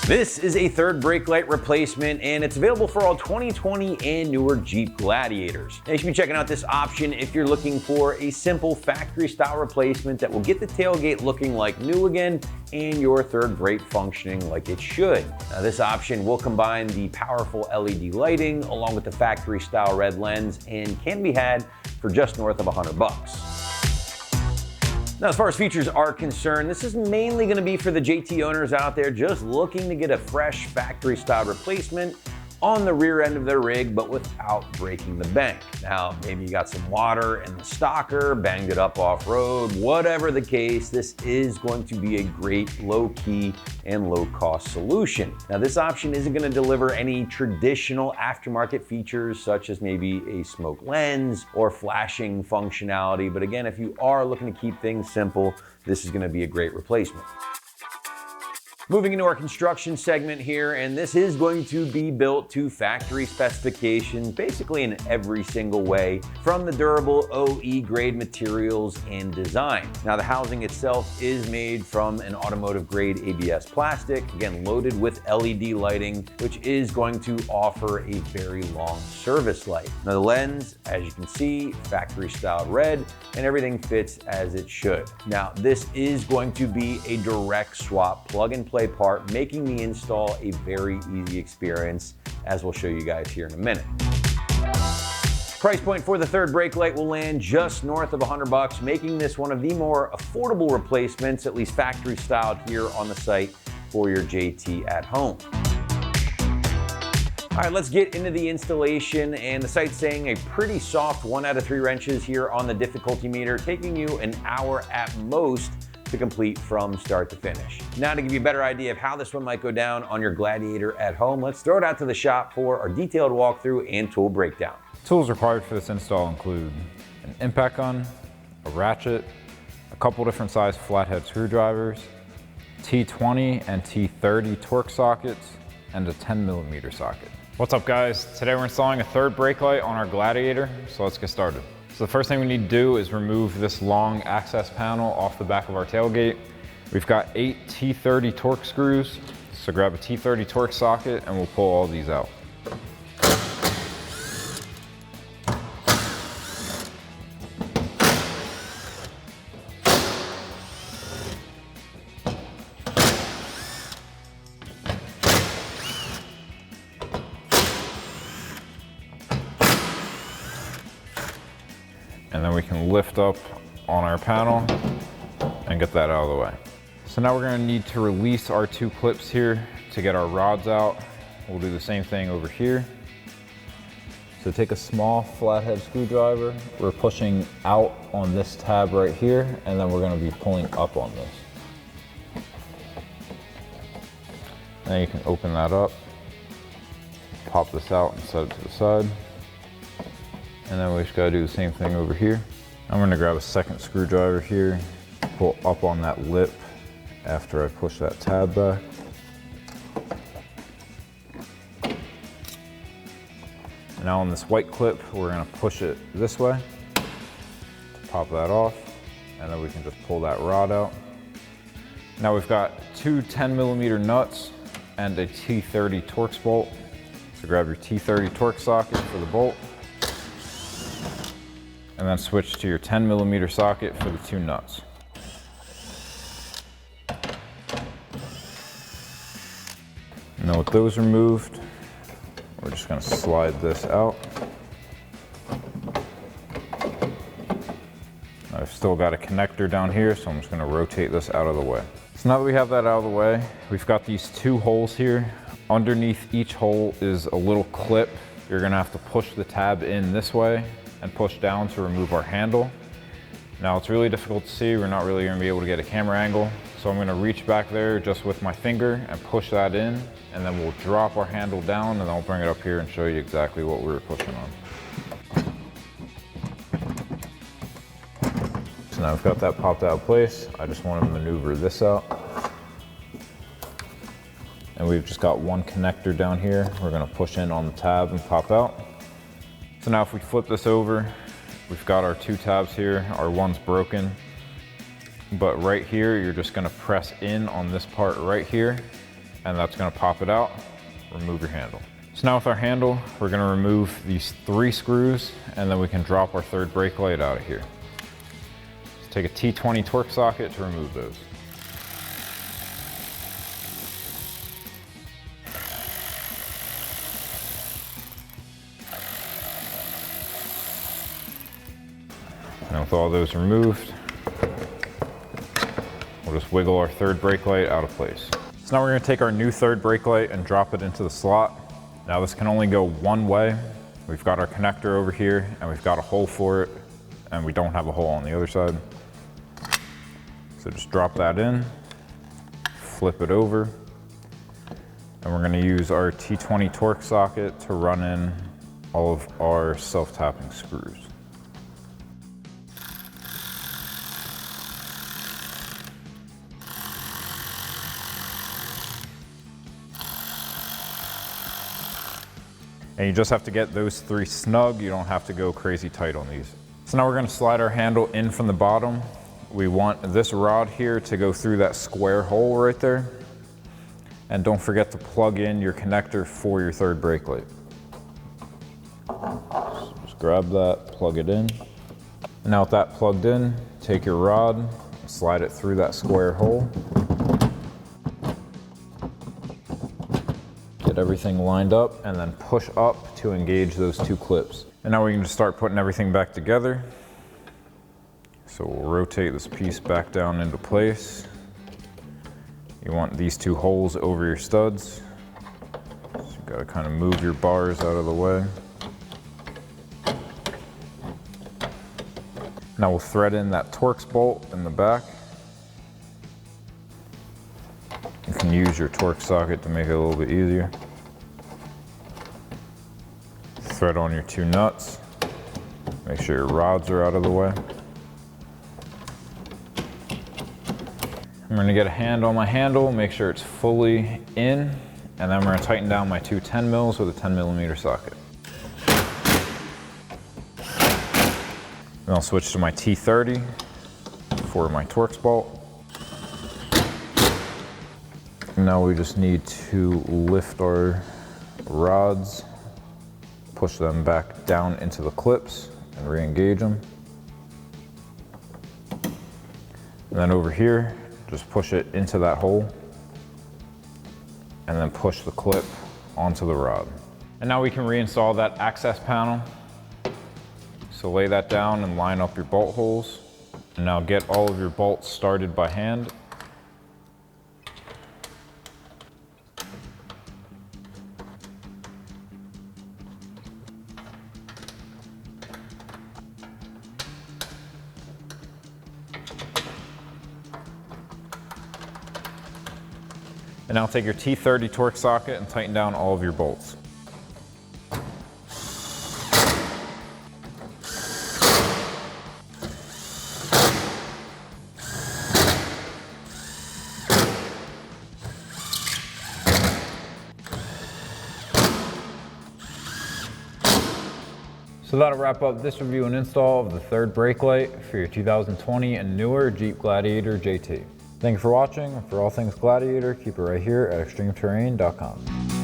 This is a third brake light replacement, and it's available for all 2020 and newer Jeep Gladiators. Now, you should be checking out this option if you're looking for a simple factory-style replacement that will get the tailgate looking like new again and your third brake functioning like it should. Now, this option will combine the powerful LED lighting along with the factory-style red lens and can be had for just north of $100. Now, as far as features are concerned, this is mainly going to be for the JT owners out there just looking to get a fresh factory-style replacement on the rear end of their rig, but without breaking the bank. Now, maybe you got some water in the stocker, banged it up off-road, whatever the case, this is going to be a great low-key and low-cost solution. Now, this option isn't going to deliver any traditional aftermarket features such as maybe a smoke lens or flashing functionality, but again, if you are looking to keep things simple, this is going to be a great replacement. Moving into our construction segment here, and this is going to be built to factory specifications, basically in every single way, from the durable OE grade materials and design. Now, the housing itself is made from an automotive grade ABS plastic, again, loaded with LED lighting, which is going to offer a very long service life. Now, the lens, as you can see, factory style red, and everything fits as it should. Now, this is going to be a direct swap plug and play part, making the install a very easy experience, as we'll show you guys here in a minute. Price point for the third brake light will land just north of $100, making this one of the more affordable replacements, at least factory styled here on the site for your JT at home. All right, let's get into the installation, and the site's saying a pretty soft 1 out of 3 wrenches here on the difficulty meter, taking you an hour at most to complete from start to finish. Now, to give you a better idea of how this one might go down on your Gladiator at home, let's throw it out to the shop for our detailed walkthrough and tool breakdown. Tools required for this install include an impact gun, a ratchet, a couple different size flathead screwdrivers, T20 and T30 torque sockets, and a 10mm socket. What's up, guys? Today we're installing a third brake light on our Gladiator, so let's get started. So the first thing we need to do is remove this long access panel off the back of our tailgate. We've got 8 T30 torque screws, so grab a T30 torque socket and we'll pull all these out. And then we can lift up on our panel and get that out of the way. So now we're gonna need to release our 2 clips here to get our rods out. We'll do the same thing over here. So take a small flathead screwdriver. We're pushing out on this tab right here, and then we're gonna be pulling up on this. Then you can open that up, pop this out and set it to the side. And then we just gotta do the same thing over here. I'm gonna grab a second screwdriver here, pull up on that lip after I push that tab back. And now on this white clip, we're gonna push it this way, pop that off, and then we can just pull that rod out. Now we've got 2 10mm nuts and a T30 Torx bolt. So grab your T30 Torx socket for the bolt, and then switch to your 10mm socket for the 2 nuts. Now with those removed, we're just gonna slide this out. I've still got a connector down here, so I'm just gonna rotate this out of the way. So now that we have that out of the way, we've got these 2 holes here. Underneath each hole is a little clip. You're gonna have to push the tab in this way and push down to remove our handle. Now it's really difficult to see. We're not really gonna be able to get a camera angle. So I'm gonna reach back there just with my finger and push that in, and then we'll drop our handle down, and then I'll bring it up here and show you exactly what we were pushing on. So now we've got that popped out of place. I just wanna maneuver this out. And we've just got 1 connector down here. We're gonna push in on the tab and pop out. So now if we flip this over, we've got our 2 tabs here. Our one's broken, but right here, you're just gonna press in on this part right here, and that's gonna pop it out. Remove your handle. So now with our handle, we're gonna remove these 3 screws, and then we can drop our third brake light out of here. Let's take a T20 torque socket to remove those. Now with all those removed, we'll just wiggle our third brake light out of place. So now we're gonna take our new third brake light and drop it into the slot. Now this can only go one way. We've got our connector over here and we've got a hole for it, and we don't have a hole on the other side. So just drop that in, flip it over, and we're gonna use our T20 torque socket to run in all of our self-tapping screws. And you just have to get those 3 snug. You don't have to go crazy tight on these. So now we're gonna slide our handle in from the bottom. We want this rod here to go through that square hole right there. And don't forget to plug in your connector for your third brake light. So just grab that, plug it in. And now with that plugged in, take your rod, slide it through that square hole. Get everything lined up and then push up to engage those 2 clips. And now we can just start putting everything back together. So we'll rotate this piece back down into place. You want these 2 holes over your studs. So you gotta kind of move your bars out of the way. Now we'll thread in that Torx bolt in the back. You can use your torque socket to make it a little bit easier. Thread on your 2 nuts. Make sure your rods are out of the way. I'm gonna get a hand on my handle, make sure it's fully in, and then we're gonna tighten down my 2 10 mils with a 10mm socket. Then I'll switch to my T30 for my Torx bolt. Now we just need to lift our rods, push them back down into the clips and re-engage them. And then over here, just push it into that hole and then push the clip onto the rod. And now we can reinstall that access panel. So lay that down and line up your bolt holes. And now get all of your bolts started by hand. And now take your T30 torque socket and tighten down all of your bolts. So that'll wrap up this review and install of the third brake light for your 2020 and newer Jeep Gladiator JT. Thank you for watching, and for all things Gladiator, keep it right here at ExtremeTerrain.com.